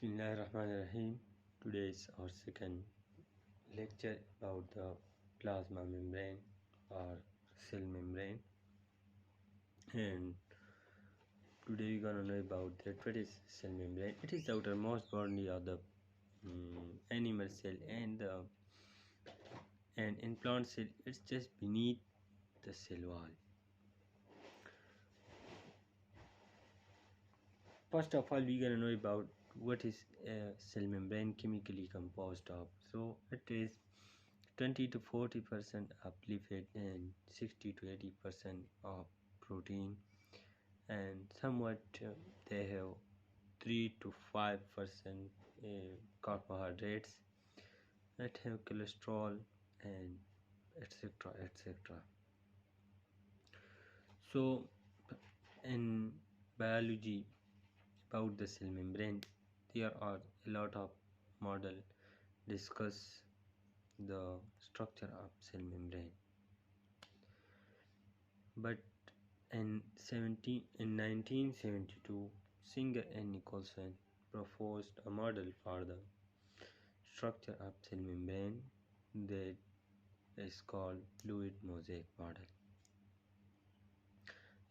Bismillahirrahmanirrahim. Today is our second lecture about the plasma membrane or cell membrane, and today we're gonna know about that. What is cell membrane? It is the outermost boundary of the animal cell, and in plant cell it's just beneath the cell wall. First of all, we're gonna know about what is a cell membrane chemically composed of. So it is 20 to 40% of lipid and 60 to 80% of protein, and somewhat they have 3 to 5% carbohydrates that have cholesterol and etc. etc. So in biology about the cell membrane, there are a lot of model discuss the structure of cell membrane, but in 1972 Singer and Nicholson proposed a model for the structure of cell membrane that is called fluid mosaic model.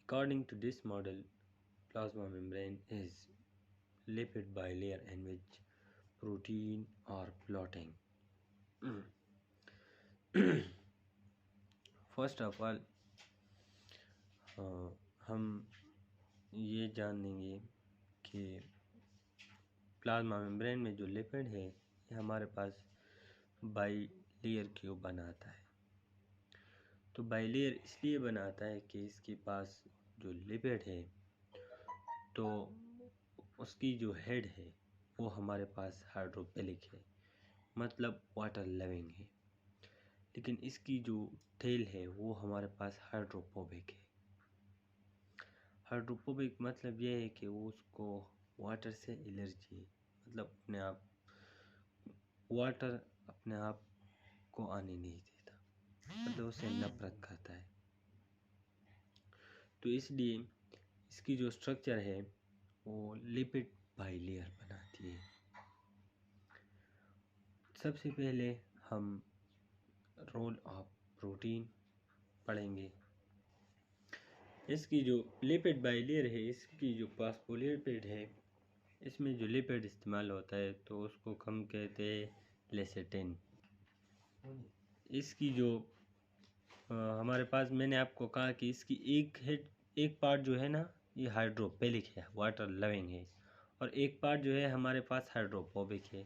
According to this model, plasma membrane is lipid bilayer in which protein are floating. First of all हम ये जान लेंगे कि plasma membrane में जो lipid है ये हमारे पास बाइलेयर क्यों बनाता है। तो बाइलेयर इसलिए बनाता है कि इसके पास जो लिपिड है तो उसकी जो हेड है वो हमारे पास हाइड्रोफिलिक है, मतलब वाटर लविंग है, लेकिन इसकी जो टेल है वो हमारे पास हाइड्रोफोबिक है। हाइड्रोफोबिक मतलब ये है कि वो उसको वाटर से एलर्जी है, मतलब वाटर अपने आप को आने नहीं देता, मतलब उसे नफरत करता है। तो इसलिए इसकी जो स्ट्रक्चर है वो लिपिड बाइलेयर बनाती है। सबसे पहले हम रोल ऑफ प्रोटीन पढ़ेंगे। इसकी जो लिपिड बाइलेयर है, इसकी जो फॉस्फोलिपिड है, इसमें जो लिपिड इस्तेमाल होता है तो उसको हम कहते हैं लेसिटिन। इसकी जो हमारे पास मैंने आपको कहा कि इसकी एक पार्ट जो है ना ये हाइड्रोफिलिक है, वाटर लविंग है, और एक पार्ट जो है हमारे पास हाइड्रोफोबिक है।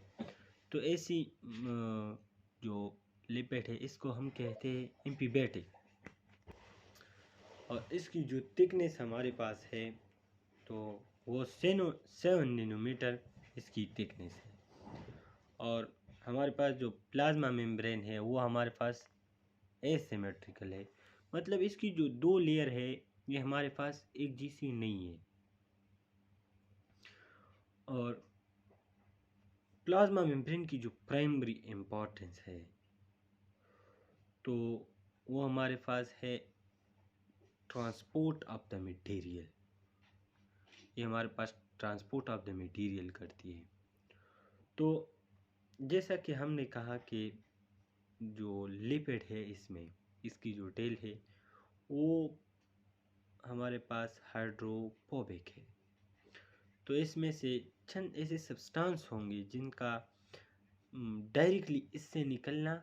तो ऐसी जो लिपिड है इसको हम कहते हैं एम्फीबैटिक, और इसकी जो थिकनेस हमारे पास है तो वो 7 नैनोमीटर इसकी थिकनेस है। और हमारे पास जो प्लाज्मा मेम्ब्रेन है वो हमारे पास एसिमेट्रिकल है, मतलब इसकी जो दो लेयर है ये हमारे पास एक जैसी नहीं है। और प्लाज्मा मेम्ब्रेन की जो प्राइमरी इम्पोर्टेंस है तो वो हमारे पास है ट्रांसपोर्ट ऑफ द मटेरियल। ये हमारे पास ट्रांसपोर्ट ऑफ द मटेरियल करती है। तो जैसा कि हमने कहा कि जो लिपिड है इसमें इसकी जो टेल है वो हमारे पास हाइड्रोफोबिक है। तो इसमें से चंद ऐसे सब्सटेंस होंगे जिनका डायरेक्टली इससे निकलना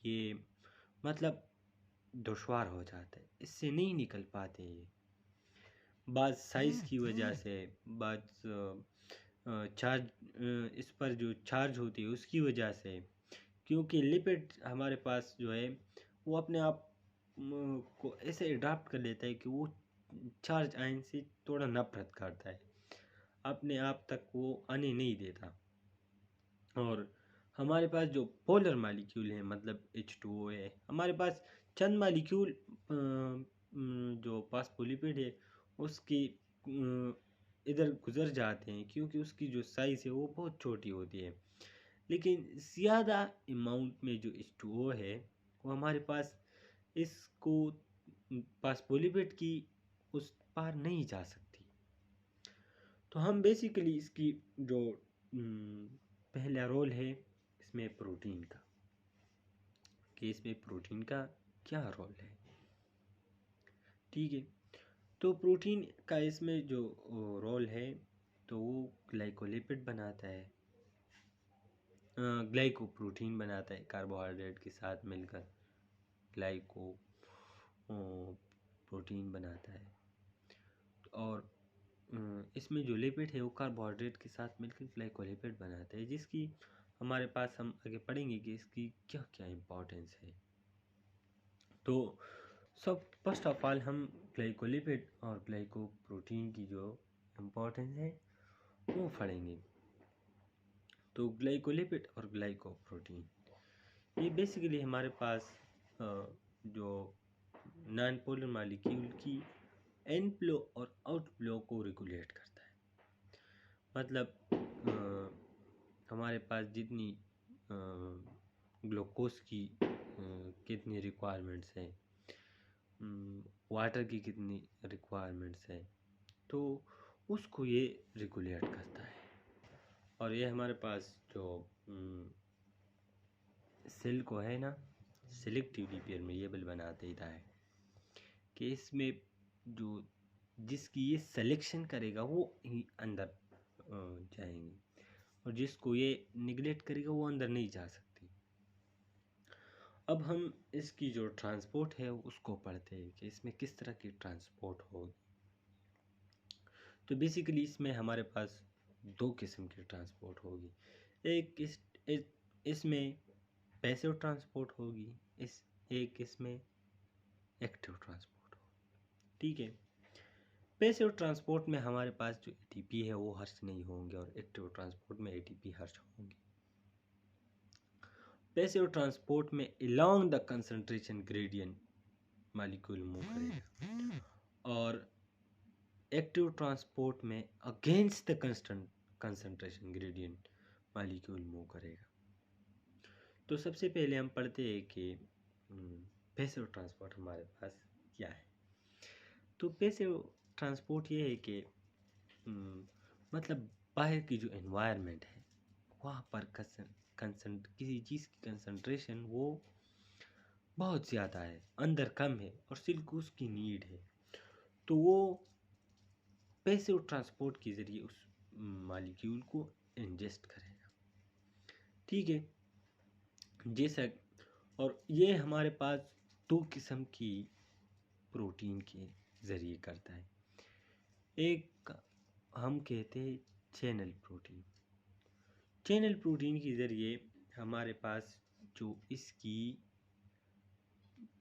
ये मतलब दुश्वार हो जाता है, इससे नहीं निकल पाते ये। बात साइज़ की वजह से, बात चार्ज इस पर जो चार्ज होती है उसकी वजह से, क्योंकि लिपिड हमारे पास जो है वो अपने आप को ऐसे अडॉप्ट कर लेता है कि वो चार्ज आयन से थोड़ा नफरत करता है, अपने आप तक वो आने नहीं देता। और हमारे पास जो पोलर मालिक्यूल है, मतलब H2O है, हमारे पास चंद मालिक्यूल जो फॉस्फोलिपिड है उसकी इधर गुजर जाते हैं, क्योंकि उसकी जो साइज़ है वो बहुत छोटी होती है। लेकिन ज़्यादा अमाउंट में जो H2O है वो हमारे पास इसको फॉस्फोलिपिड की उस पार नहीं जा सकती। तो हम बेसिकली इसकी जो पहला रोल है इसमें प्रोटीन का, कि इसमें प्रोटीन का क्या रोल है। ठीक है, तो प्रोटीन का इसमें जो रोल है तो वो ग्लाइकोलिपिड बनाता है, ग्लाइकोप्रोटीन बनाता है कार्बोहाइड्रेट के साथ मिलकर, ग्लाइको प्रोटीन बनाता है। और इसमें जो लिपिड है वो कार्बोहाइड्रेट के साथ मिलकर ग्लाइकोलिपिड बनाता है, जिसकी हमारे पास हम आगे पढ़ेंगे कि इसकी क्या क्या इम्पोर्टेंस है। तो सब फर्स्ट ऑफ ऑल हम ग्लाइकोलिपिड और ग्लाइकोप्रोटीन की जो इम्पोर्टेंस है वो पढ़ेंगे। तो ग्लाइकोलिपिड और ग्लाइकोप्रोटीन ये बेसिकली हमारे पास जो नॉन पोलर मॉलिक्यूल की इनफ्लो और आउटफ्लो को रेगुलेट करता है। मतलब हमारे पास जितनी ग्लूकोज की कितनी रिक्वायरमेंट्स हैं, वाटर की कितनी रिक्वायरमेंट्स है, तो उसको ये रेगुलेट करता है। और ये हमारे पास जो सेल को है ना सिलेक्टिवली परमेएबल बना देता है, कि इसमें जो जिसकी ये सिलेक्शन करेगा वो ही अंदर जाएंगे, और जिसको ये निगलेक्ट करेगा वो अंदर नहीं जा सकती। अब हम इसकी जो ट्रांसपोर्ट है उसको पढ़ते हैं कि इसमें किस तरह की ट्रांसपोर्ट होगी। तो बेसिकली इसमें हमारे पास दो किस्म की ट्रांसपोर्ट होगी। एक इसमें पैसिव ट्रांसपोर्ट होगी, एक इसमें एक्टिव ट्रांसपोर्ट होगी। ठीक है, पैसिव ट्रांसपोर्ट में हमारे पास जो एटीपी है वो हर्ष नहीं होंगे, और एक्टिव ट्रांसपोर्ट में एटीपी हर्ष होंगे। पैसिव ट्रांसपोर्ट में along the concentration gradient molecule move करेगा, और एक्टिव ट्रांसपोर्ट में against the concentration gradient molecule move करेगा। तो सबसे पहले हम पढ़ते हैं कि पैसिव ट्रांसपोर्ट हमारे पास क्या है। तो पैसिव ट्रांसपोर्ट ये है कि मतलब बाहर की जो एनवायरनमेंट है वहाँ पर किसी चीज़ की कंसंट्रेशन वो बहुत ज़्यादा है, अंदर कम है, और सेल को उसकी नीड है, तो वो पैसिव ट्रांसपोर्ट के ज़रिए उस मॉलिक्यूल को इंजेस्ट करेगा। ठीक है, जैसा, और ये हमारे पास दो किस्म की प्रोटीन के ज़रिए करता है। एक हम कहते हैं चैनल प्रोटीन। चैनल प्रोटीन के ज़रिए हमारे पास जो इसकी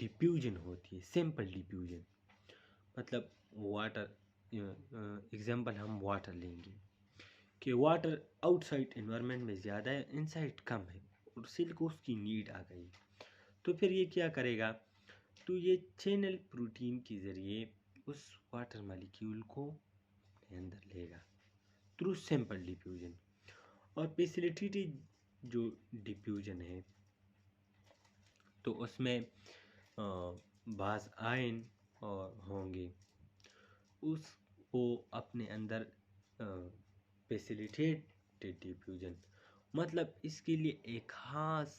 डिफ्यूजन होती है, सिंपल डिफ्यूजन, मतलब वाटर, एग्जांपल हम वाटर लेंगे कि वाटर आउटसाइड एनवायरनमेंट में ज़्यादा है, इनसाइड कम है, और सेल को उसकी नीड आ गई, तो फिर ये क्या करेगा, तो ये चैनल प्रोटीन के ज़रिए उस वाटर मॉलिक्यूल को अपने अंदर लेगा थ्रू सिंपल डिफ्यूजन। और फैसिलिटेटेड जो डिफ्यूजन है तो उसमें बाज़ आयन और होंगे, उसको अपने अंदर फैसिलिटेटेड डिफ्यूजन, मतलब इसके लिए एक ख़ास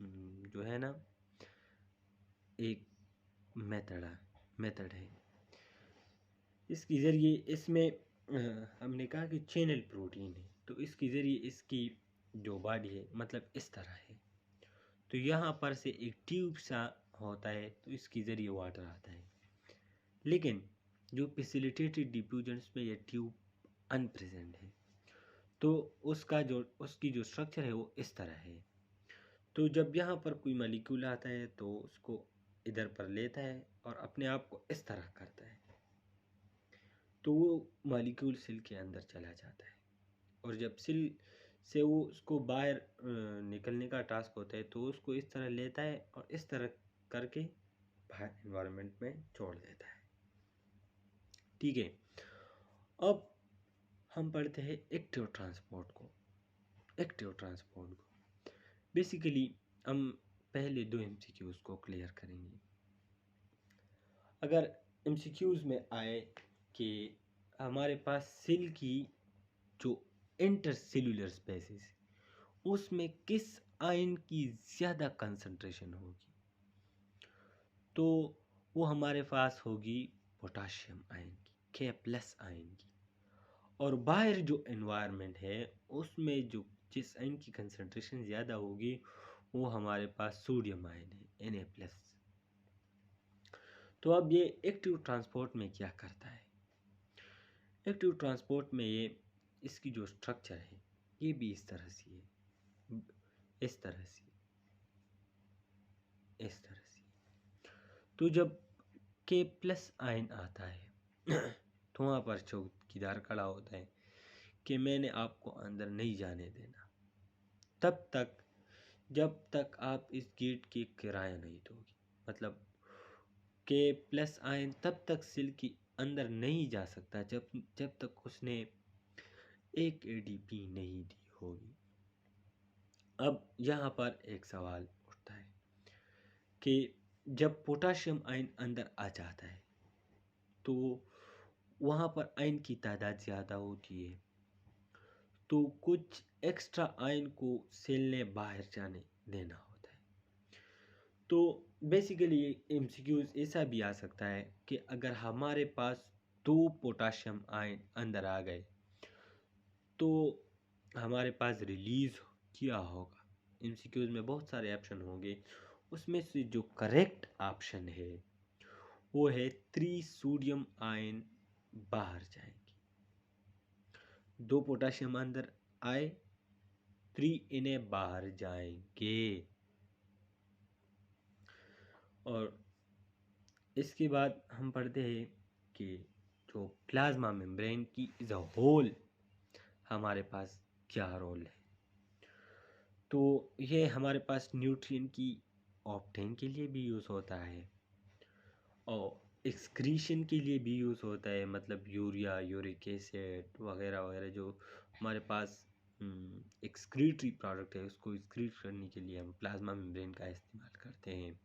जो है ना एक मेथड है। इसके ज़रिए इसमें हमने कहा कि चैनल प्रोटीन है, तो इसके ज़रिए इसकी जो बॉडी है मतलब इस तरह है, तो यहाँ पर से एक ट्यूब सा होता है, तो इसके ज़रिए वाटर आता है। लेकिन जो फैसिलिटेटेड डिफ्यूजन्स में ये ट्यूब अनप्रेजेंट है, तो उसकी जो स्ट्रक्चर है वो इस तरह है। तो जब यहाँ पर कोई मॉलिक्यूल आता है तो उसको इधर पर लेता है और अपने आप को इस तरह करता है, तो वो मॉलिक्यूल सेल के अंदर चला जाता है, और जब सेल से वो उसको बाहर निकलने का टास्क होता है तो उसको इस तरह लेता है और इस तरह करके बाहर एनवायरनमेंट में छोड़ देता है। ठीक है, अब हम पढ़ते हैं एक्टिव ट्रांसपोर्ट को। बेसिकली हम पहले दो एमसीक्यूज को क्लियर करेंगे। अगर एमसीक्यूज में आए कि हमारे पास सेल की जो इंटरसेल्यूलर स्पेसिस, उसमें किस आयन की ज़्यादा कंसंट्रेशन होगी? तो वो हमारे पास होगी पोटाशियम आयन की, K+ आयन की। और बाहर जो एनवायरनमेंट है उसमें जो जिस आयन की कंसंट्रेशन ज़्यादा होगी वो हमारे पास सोडियम आयन है, Na+। तो अब ये एक्टिव ट्रांसपोर्ट में क्या करता है? एक्टिव ट्रांसपोर्ट में ये इसकी जो स्ट्रक्चर है ये भी इस तरह से है, इस तरह से, इस तरह से। तो जब K+ आयन आता है तो वहाँ पर चौकीदार खड़ा होता है कि मैंने आपको अंदर नहीं जाने देना तब तक जब तक आप इस गेट की किराया नहीं दोगे। मतलब K+ आयन तब तक सेल के अंदर नहीं जा सकता जब तक उसने एक ADP नहीं दी होगी। अब यहाँ पर एक सवाल उठता है कि जब पोटाशियम आयन अंदर आ जाता है तो वहाँ पर आयन की तादाद ज़्यादा होती है, तो कुछ एक्स्ट्रा आयन को सेल ने बाहर जाने देना होता है। तो बेसिकली MCQs ऐसा भी आ सकता है कि अगर हमारे पास 2 पोटाशियम आयन अंदर आ गए तो हमारे पास रिलीज क्या होगा? MCQs में बहुत सारे ऑप्शन होंगे, उसमें से जो करेक्ट ऑप्शन है वो है 3 सोडियम आयन बाहर जाएंगे। 2 पोटाशियम अंदर आए, 3 इन्हें बाहर जाएंगे। और इसके बाद हम पढ़ते हैं कि जो प्लाज्मा मेम्ब्रेन की एज अ होल हमारे पास क्या रोल है। तो ये हमारे पास न्यूट्रिएंट की ऑब्टेन के लिए भी यूज़ होता है और एक्सक्रीशन के लिए भी यूज़ होता है, मतलब यूरिया, यूरिक एसिड वगैरह वगैरह जो हमारे पास एक्सक्रीटरी प्रोडक्ट है उसको एक्सक्रीट करने के लिए हम प्लाज्मा मेम्ब्रेन का इस्तेमाल करते हैं।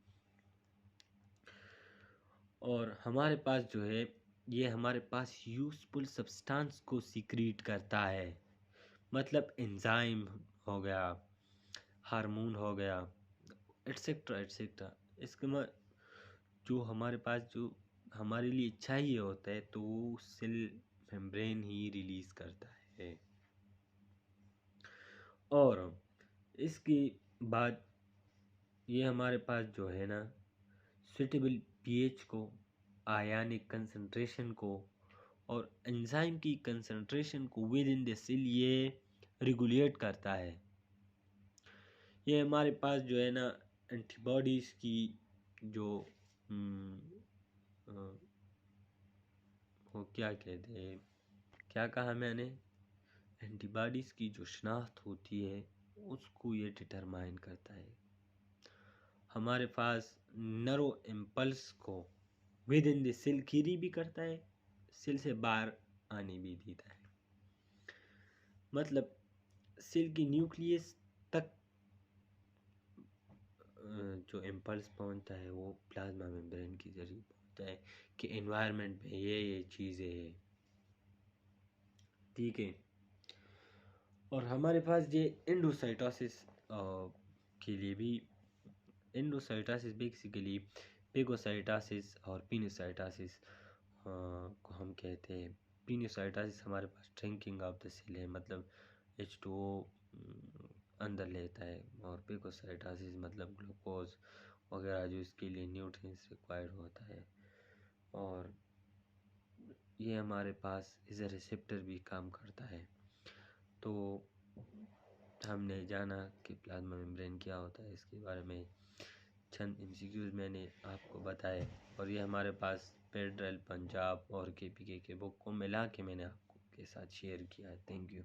और हमारे पास जो है ये हमारे पास यूज़फुल सब्सटेंस को सीक्रेट करता है, मतलब एंजाइम हो गया, हार्मोन हो गया, एट्सेट्रा एट्सेट्रा। इसके जो हमारे पास जो हमारे लिए चाहिए होता है तो वो सेल मेम्ब्रेन ही रिलीज़ करता है। और इसके बाद ये हमारे पास जो है ना सुटेबल pH को, आयनिक कंसंट्रेशन को और एंजाइम की कंसंट्रेशन को विद इन द सेल ये रेगुलेट करता है। ये हमारे पास जो है ना एंटीबॉडीज़ की जो वो क्या कहते हैं, क्या कहा मैंने, एंटीबॉडीज़ की जो शनाख्त होती है उसको ये डिटरमाइन करता है। हमारे पास नर्व इम्पल्स को within the cell carry भी करता है, सेल से बाहर आने भी देता है। मतलब सेल की न्यूक्लियस तक जो इम्पल्स पहुंचता है वो प्लाज्मा मेम्ब्रेन के जरिए पहुंचता है कि एनवायरनमेंट में ये चीज़ें हैं, ठीक है। और हमारे पास ये एंडोसाइटोसिस के लिए भी, एंडोसाइटोसिस बेसिकली पेगोसाइटोसिस और पिनोसाइटोसिस को हम कहते हैं। पिनोसाइटोसिस हमारे पास ड्रिंकिंग ऑफ द सेल है, मतलब H2O अंदर लेता है, और पेगोसाइटोसिस मतलब ग्लूकोज वगैरह जो इसके लिए न्यूट्रिएंट्स रिक्वायर्ड होता है। और ये हमारे पास एज ए रिसेप्टर भी काम करता है। तो हमने जाना कि प्लाज्मा मेम्ब्रेन क्या होता है, इसके बारे में चंद MCQs मैंने आपको बताए। और ये हमारे पास फेडरल, पंजाब और KPK के बुक को मिला के मैंने आपको के साथ शेयर किया है। Thank you.